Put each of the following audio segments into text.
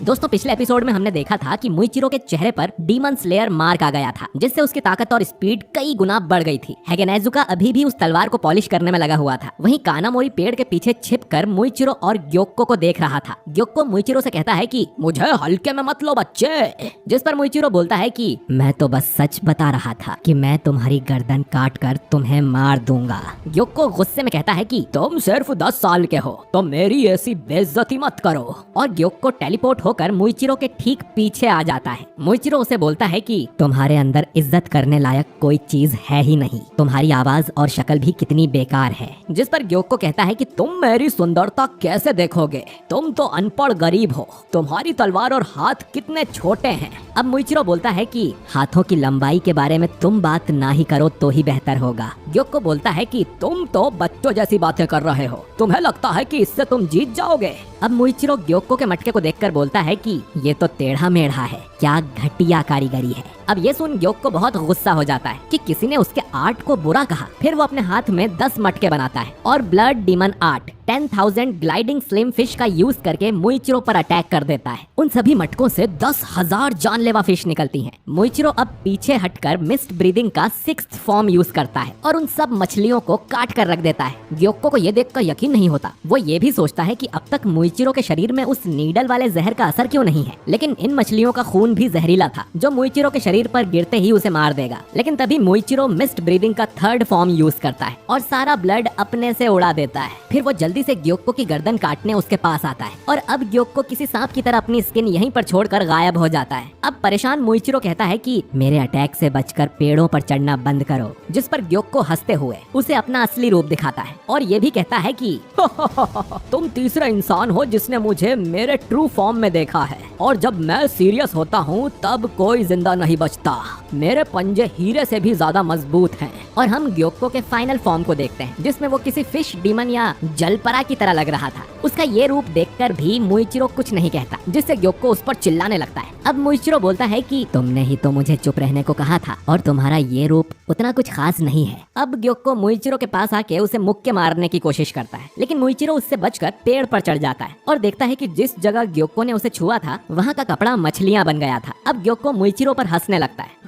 दोस्तों पिछले एपिसोड में हमने देखा था कि मुइचिरो के चेहरे पर डीमन स्लेयर मार्क आ गया था, जिससे उसकी ताकत और स्पीड कई गुना बढ़ गई थी। हैगेनेजुका अभी भी उस तलवार को पॉलिश करने में लगा हुआ था। वहीं कानामोरी पेड़ के पीछे छिपकर मुइचिरो और ग्योक्को को देख रहा था। ग्योक्को मुइचिरो से कहता है कि मुझे हल्के में मत लो बच्चे, जिस पर मुइचिरो बोलता है कि मैं तो बस सच बता रहा था कि मैं तुम्हारी गर्दन काट कर तुम्हें मार दूंगा। ग्योक्को गुस्से में कहता है कि तुम सिर्फ 10 साल के हो तो मेरी ऐसी बेइज्जती मत करो, और ग्योक्को टेलीपोर्ट होकर मुइचिरो के ठीक पीछे आ जाता है। मुइचिरो उसे बोलता है कि तुम्हारे अंदर इज्जत करने लायक कोई चीज है ही नहीं, तुम्हारी आवाज और शक्ल भी कितनी बेकार है। जिस पर ग्योक्को कहता है कि तुम मेरी सुंदरता कैसे देखोगे, तुम तो अनपढ़ गरीब हो, तुम्हारी तलवार और हाथ कितने छोटे हैं। अब मुइचिरो बोलता है कि हाथों की लंबाई के बारे में तुम बात ना ही करो तो ही बेहतर होगा। ग्योक्को बोलता है कि तुम तो बच्चों जैसी बातें कर रहे हो, तुम्हें लगता है कि इससे तुम जीत जाओगे। अब मुइचिरो ग्योक्को के मटके को देखकर बोलता है कि ये तो टेढ़ा मेढ़ा है, क्या घटिया कारीगरी है। अब ये सुन ग्योक्को बहुत गुस्सा हो जाता है कि किसी ने उसके आर्ट को बुरा कहा। फिर वो अपने हाथ में 10 मटके बनाता है और blood demon art 10,000 gliding slim fish का यूज करके मुइचिरो पर अटैक कर देता है। उन सभी मटकों से 10,000 जानलेवा फिश निकलती हैं। मुइचिरो अब पीछे हटकर मिस्ट ब्रीदिंग का 6th फॉर्म यूज करता है और उन सब मछलियों को काट कर रख देता है। ग्योक्को को ये देखकर यकीन नहीं होता। वो ये भी सोचता है कि अब तक मुइचिरो के शरीर में उस नीडल वाले जहर का असर क्यों नहीं है, लेकिन इन मछलियों का खून भी जहरीला था जो मुइचिरो के शरीर पर गिरते ही उसे मार देगा। लेकिन तभी मुइचिरो मिस्ट ब्रीदिंग का 3rd फॉर्म यूज करता है और सारा ब्लड अपने से उड़ा देता है। फिर वो जल्दी से ग्योक्को की गर्दन काटने उसके पास आता है और अब ग्योक्को किसी सांप की तरह अपनी स्किन यहीं पर छोड़कर गायब हो जाता है। अब परेशान मुइचिरो कहता है कि मेरे अटैक से बचकर पेड़ों पर चढ़ना बंद करो, जिस पर ग्योक्को हंसते हुए उसे अपना असली रूप दिखाता है और ये भी कहता है कि तुम तीसरा इंसान हो जिसने मुझे मेरे ट्रू फॉर्म में देखा है, और जब मैं सीरियस होता हूँ तब कोई जिंदा नहीं बचता। मेरे पंजे हीरे से भी ज्यादा मजबूत हैं। और हम ग्योक्को के फाइनल फॉर्म को देखते हैं, जिसमें वो किसी फिश डीमन या जलपरा की तरह लग रहा था। उसका ये रूप देखकर भी मुइचिरो कुछ नहीं कहता, जिससे ग्योक्को उस पर चिल्लाने लगता है। अब मुइचिरो बोलता है कि तुमने ही तो मुझे चुप रहने को कहा था, और तुम्हारा ये रूप उतना कुछ खास नहीं है। अब ग्योक्को मुइचिरो के पास आके उसे मुक्के मारने की कोशिश करता है, लेकिन मुइचिरो उससे बचकर पेड़ पर चढ़ जाता है और देखता है कि जिस जगह ग्योक्को ने उसे छुआ था वहाँ का कपड़ा मछलियाँ बन गया था। अब ग्योक्को मुइचिरो पर हंसने लगता है।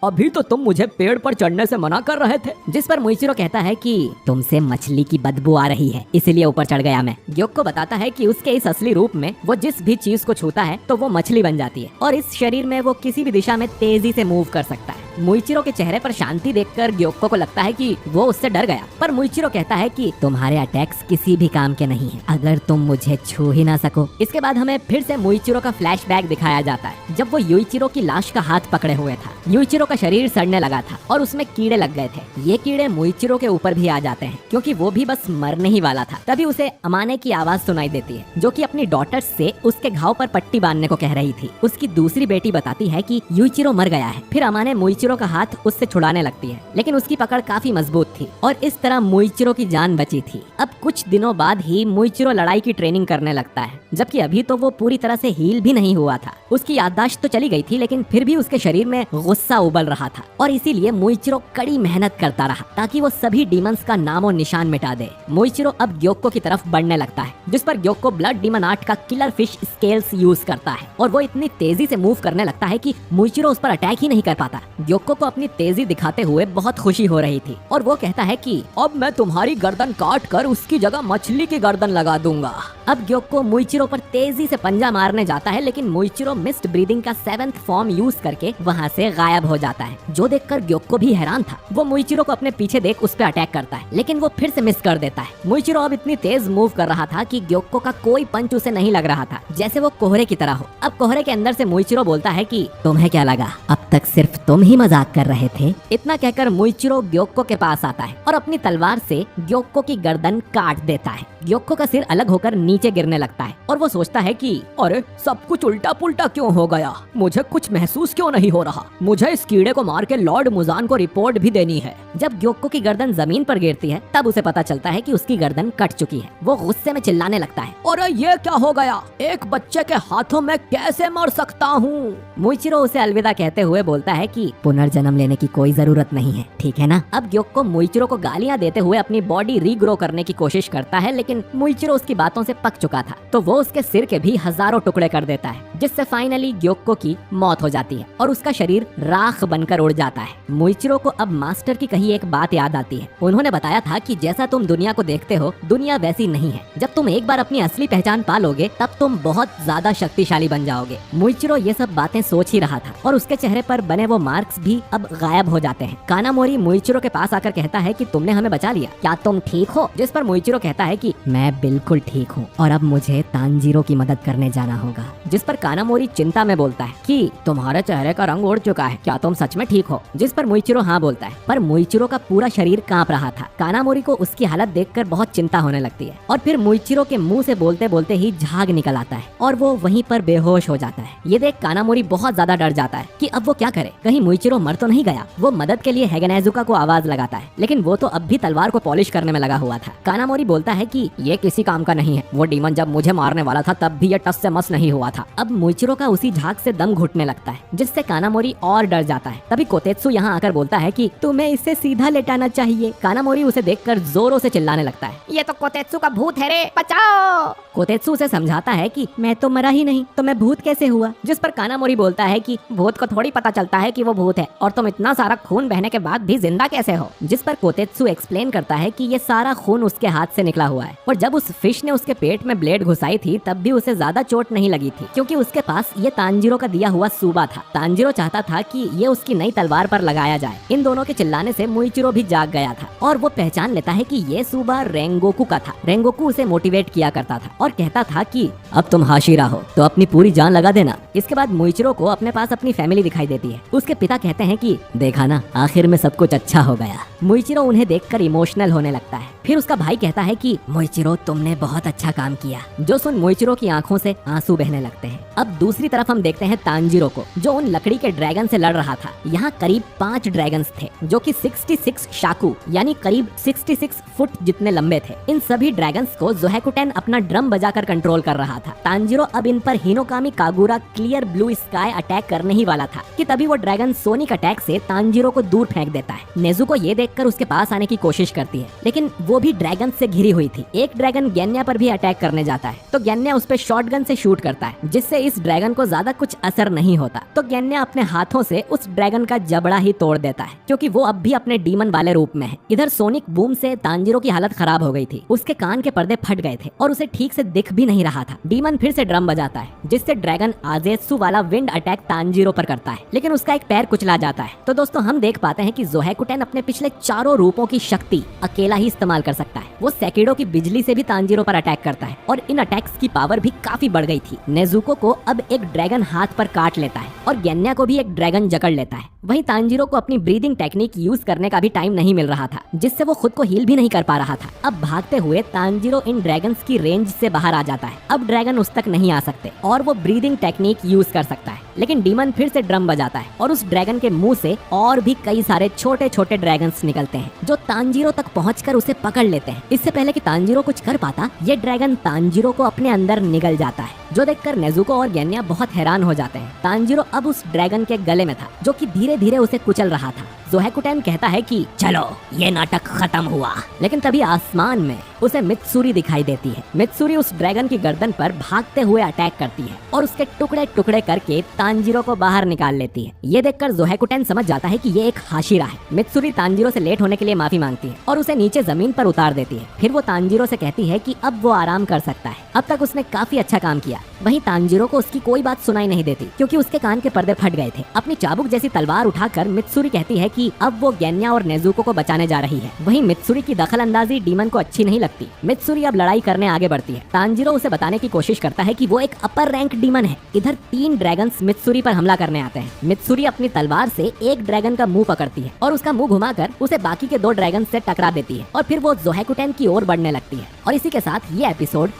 अभी तो तुम मुझे पेड़ पर चढ़ने से मना कर रहे थे, जिस पर मुइचिरो कहता है कि तुमसे मछली की बदबू आ रही है, इसलिए ऊपर चढ़ गया मैं। ग्योक्को बताता है कि उसके इस असली रूप में वो जिस भी चीज को छूता है तो वो मछली बन जाती है, और इस शरीर में वो किसी भी दिशा में तेजी से मूव कर सकता है। मुइचिरो के चेहरे पर शांति देखकर ग्योक्को को लगता है कि वो उससे डर गया, पर मुइचिरो कहता है कि तुम्हारे अटैक्स किसी भी काम के नहीं है अगर तुम मुझे छू ही ना सको। इसके बाद हमें फिर से मुइचिरो का फ्लैशबैक दिखाया जाता है, जब वो युइचिरो की लाश का हाथ पकड़े हुए था। युइचिरो का शरीर सड़ने लगा था और उसमें कीड़े लग गए थे। ये कीड़े मुइचिरो के ऊपर भी आ जाते हैं, क्योंकि वो भी बस मरने ही वाला था। तभी उसे अमाने की आवाज सुनाई देती है, जो कि अपनी डॉटर से उसके घाव पर पट्टी बांधने को कह रही थी। उसकी दूसरी बेटी बताती है कि युइचिरो मर गया है। फिर अमाने मुइचिरो का हाथ उससे छुड़ाने लगती है, लेकिन उसकी पकड़ काफी मजबूत थी और इस तरह मुइचिरो की जान बची थी। अब कुछ दिनों बाद ही मुइचिरो लड़ाई की ट्रेनिंग करने लगता है, जबकि अभी तो वो पूरी तरह से हील भी नहीं हुआ था। उसकी याददाश्त तो चली गई थी, लेकिन फिर भी उसके शरीर में गुस्सा उबल रहा था, और इसीलिए मुइचिरो कड़ी मेहनत करता रहा ताकि वो सभी डीमंस का नामो निशान मिटा दे। मुइचिरो अब ग्योक्को की तरफ बढ़ने लगता है, जिस पर ग्योक्को ब्लड डीमन आर्ट का किलर फिश स्केल्स यूज करता है, और वो इतनी तेजी से मूव करने लगता है कि मुइचिरो उस पर अटैक ही नहीं कर पाता। ग्योक्को को अपनी तेजी दिखाते हुए बहुत खुशी हो रही थी, और वो कहता है कि अब मैं तुम्हारी गर्दन काट कर उसकी जगह मछली की गर्दन लगा दूंगा। अब ग्योक्को मुइचिरो पर तेजी से पंजा मारने जाता है, लेकिन मुइचिरो मिस्ट ब्रीदिंग का 7th फॉर्म यूज करके वहाँ से गायब हो जाता है, जो देखकर ग्योक्को भी हैरान था। वो मुइचिरो को अपने पीछे देख उस पर अटैक करता है, लेकिन वो फिर से मिस कर देता है। मुइचिरो अब इतनी तेज मूव कर रहा था कि ग्योक्को का कोई पंच उसे नहीं लग रहा था, जैसे वो कोहरे की तरह हो। अब कोहरे के अंदर से मुइचिरो बोलता है कि तुम्हें क्या लगा, अब तक सिर्फ तुम ही मजाक कर रहे थे। इतना कहकर मुइचिरो ग्योक्को के पास आता है और अपनी तलवार से ग्योक्को की गर्दन काट देता है। ग्योक्को का सिर अलग होकर नीचे गिरने लगता है और वो सोचता है कि अरे सब कुछ उल्टा पुल्टा क्यों हो गया, मुझे कुछ महसूस क्यों नहीं हो रहा, मुझे इस कीड़े को मार के लॉर्ड मुजान को रिपोर्ट भी देनी है। जब ग्योक्को की गर्दन जमीन पर गिरती है तब उसे पता चलता है कि उसकी गर्दन कट चुकी है। वो गुस्से में चिल्लाने लगता है, अरे ये क्या हो गया, एक बच्चे के हाथों में कैसे मर सकता हूँ। मुइचिरो उसे अलविदा कहते हुए बोलता है कि पुनर्जन्म लेने की कोई जरूरत नहीं है, ठीक है ना। अब ग्योक्को मुइचिरो को गालियाँ देते हुए अपनी बॉडी रीग्रो करने की कोशिश करता है, लेकिन लेकिन मुइचिरो उसकी बातों से पक चुका था, तो वो उसके सिर के भी हजारों टुकड़े कर देता है, जिससे फाइनली ग्योक्को की मौत हो जाती है और उसका शरीर राख बनकर उड़ जाता है। मुइचिरो को अब मास्टर की कही एक बात याद आती है। उन्होंने बताया था कि जैसा तुम दुनिया को देखते हो, दुनिया वैसी नहीं है। जब तुम एक बार अपनी असली पहचान पा लोगे, तब तुम बहुत ज्यादा शक्तिशाली बन जाओगे। मुइचिरो ये सब बातें सोच ही रहा था और उसके चेहरे पर बने वो मार्क्स भी अब गायब हो जाते हैं। कानामोरी मुइचिरो के पास आकर कहता है कि तुमने हमें बचा लिया, क्या तुम ठीक हो? जिस पर मुइचिरो कहता है कि मैं बिल्कुल ठीक हूँ और अब मुझे तांजीरो की मदद करने जाना होगा। जिस पर कानामोरी चिंता में बोलता है कि तुम्हारे चेहरे का रंग उड़ चुका है, क्या तुम सच में ठीक हो? जिस पर मुइचिरो हाँ बोलता है, पर मुइचिरो का पूरा शरीर कांप रहा था। कानामोरी को उसकी हालत देखकर बहुत चिंता होने लगती है और फिर मुइचिरो के मुंह से बोलते बोलते ही झाग निकल आता है और वो वहीं पर बेहोश हो जाता है। ये देख कानामोरी बहुत ज्यादा डर जाता है कि अब वो क्या करे, कहीं मुइचिरो मर तो नहीं गया। वो मदद के लिए हैगेनेजुका को आवाज लगाता है, लेकिन वो तो अब भी तलवार को पॉलिश करने में लगा हुआ था। कानामोरी बोलता है कि ये किसी काम का नहीं है, वो डीमन जब मुझे मारने वाला था तब भी ये टस से मस नहीं हुआ था। अब मुइचिरो का उसी झाग से दम घुटने लगता है, जिससे कानामोरी और डर जाता है। तभी कोतेत्सु यहाँ आकर बोलता है कि तुम्हें इसे सीधा लेटाना चाहिए। कानामोरी उसे देखकर जोरों से चिल्लाने लगता है, ये तो कोतेत्सु का भूत है रे, बचाओ। कोतेत्सु उसे समझाता है कि मैं तो मरा ही नहीं, तो मैं भूत कैसे हुआ? जिस पर कानामोरी बोलता है कि भूत को थोड़ी पता चलता है कि वो भूत है, और तुम इतना सारा खून बहने के बाद भी जिंदा कैसे हो? जिस पर कोतेत्सु एक्सप्लेन करता है कि ये सारा खून उसके हाथ से निकला हुआ है और जब उस फिश ने उसके पेट में ब्लेड घुसाई थी तब भी उसे ज्यादा चोट नहीं लगी थी, क्योंकि उसके पास ये तांजीरो का दिया हुआ सूबा था। तांजीरो चाहता था कि ये उसकी नई तलवार पर लगाया जाए। इन दोनों के चिल्लाने से मुइचिरो भी जाग गया था और वो पहचान लेता है कि ये सूबा रेंगोकू का था। रेंगोकू उसे मोटिवेट किया करता था और कहता था कि अब तुम हाशिरा हो तो अपनी पूरी जान लगा देना। इसके बाद मुइचिरो को अपने पास अपनी फैमिली दिखाई देती है। उसके पिता कहते हैं कि देखा ना, आखिर में सब कुछ अच्छा हो गया। मुइचिरो उन्हें देखकर इमोशनल होने लगता है। फिर उसका भाई कहता है कि मुइचिरो तुमने बहुत अच्छा काम किया, जो सुन मुइचिरो की आंखों से आंसू बहने लगते हैं। अब दूसरी तरफ हम देखते हैं तांजीरो को, जो उन लकड़ी के ड्रैगन से लड़ रहा था। यहाँ करीब 5 ड्रैगन्स थे जो कि 66 शाकू यानी करीब 66 फुट जितने लंबे थे। इन सभी ड्रैगन्स को जोहेकुटेन अपना ड्रम बजाकर कंट्रोल कर रहा था। तांजीरो अब इन पर Hinokami Kagura clear blue sky attack करने ही वाला था कि तभी वो ड्रैगन सोनिक अटैक से तांजीरो को दूर फेंक देता है। नेजुको ये देखकर उसके पास आने की कोशिश करती है, लेकिन वो भी ड्रैगन से घिरी हुई थी। एक ड्रैगन गेन्या पर भी अटैक करने जाता है तो गेन्या उस पे शॉटगन से शूट करता है, जिससे इस ड्रैगन को ज्यादा कुछ असर नहीं होता। तो गेन्या अपने हाथों से उस ड्रैगन का जबड़ा ही तोड़ देता है, क्योंकि वो अब भी अपने डीमन वाले रूप में है। इधर सोनिक बूम से तांजीरो की हालत खराब हो गई थी। उसके कान के पर्दे फट गए थे और उसे ठीक से दिख भी नहीं रहा था। डीमन फिर से ड्रम बजाता है, जिससे ड्रैगन आजेत्सु वाला विंड अटैक तांजीरो पर करता है, लेकिन उसका एक पैर कुचला जाता है। तो दोस्तों हम देख पाते हैं कि जोहेकुटेन अपने पिछले चारों रूपों की शक्ति अकेला ही इस्तेमाल कर सकता है। वो सेकिडो की बिजली से भी तांजीरो पर अटैक करता है और इन अटैक्स की पावर भी काफी बढ़ गई थी। नेजुको को अब एक ड्रैगन हाथ पर काट लेता है और गेन्या को भी एक ड्रैगन जकड़ लेता है। वहीं तांजीरो को अपनी ब्रीदिंग टेक्निक यूज करने का भी टाइम नहीं मिल रहा था, जिससे वो खुद को हील भी नहीं कर पा रहा था। अब भागते हुए तांजीरो इन ड्रैगन्स की रेंज से बाहर आ जाता है। अब ड्रैगन उस तक नहीं आ सकते और वो ब्रीदिंग टेक्निक यूज कर सकता है। लेकिन डीमन फिर से ड्रम बजाता है और उस ड्रैगन के मुंह से और भी कई सारे छोटे छोटे ड्रैगन्स निकलते हैं, जो तांजीरो तक पहुंचकर उसे पकड़ लेते हैं। इससे पहले कि तांजीरो कुछ कर पाता, ये ड्रैगन तांजीरो को अपने अंदर निगल जाता है, जो देखकर नेजुको और गेन्या बहुत हैरान हो जाते हैं। तांजीरो अब उस ड्रैगन के गले में था, जो कि धीरे धीरे उसे कुचल रहा था। जोहेकुटेन कहता है कि चलो ये नाटक खत्म हुआ, लेकिन तभी आसमान में उसे मित्सुरी दिखाई देती है। मित्सुरी उस ड्रैगन की गर्दन पर भागते हुए अटैक करती है और उसके टुकड़े टुकड़े करके तांजीरो को बाहर निकाल लेती है। ये देखकर जोहेकुटेन समझ जाता है कि ये एक हाशिरा है। मित्सुरी तांजीरो से लेट होने के लिए माफी मांगती है और उसे नीचे जमीन पर उतार देती है। फिर वो तांजीरो से कहती है कि अब वो आराम कर सकता है, अब तक उसने काफी अच्छा काम किया। वहीं तांजीरो को उसकी कोई बात सुनाई नहीं देती, क्योंकि उसके कान के पर्दे फट गए थे। अपनी चाबुक जैसी तलवार उठाकर मित्सुरी कहती है कि अब वो गेन्या और नेजुको को बचाने जा रही है। वहीं मित्सुरी की दखल अंदाजी डीमन को अच्छी नहीं लगती। मित्सुरी अब लड़ाई करने आगे बढ़ती है। तांजीरो उसे बताने की कोशिश करता है कि वो एक अपर रैंक डीमन है। इधर 3 ड्रैगन्स मित्सुरी पर हमला करने आते हैं। मित्सुरी अपनी तलवार से एक ड्रैगन का मुंह पकड़ती है और उसका मुंह घुमाकर उसे बाकी के 2 ड्रैगन से टकरा देती है और फिर वो जोहेकुटेन की ओर बढ़ने लगती है। और इसी के साथ ये एपिसोड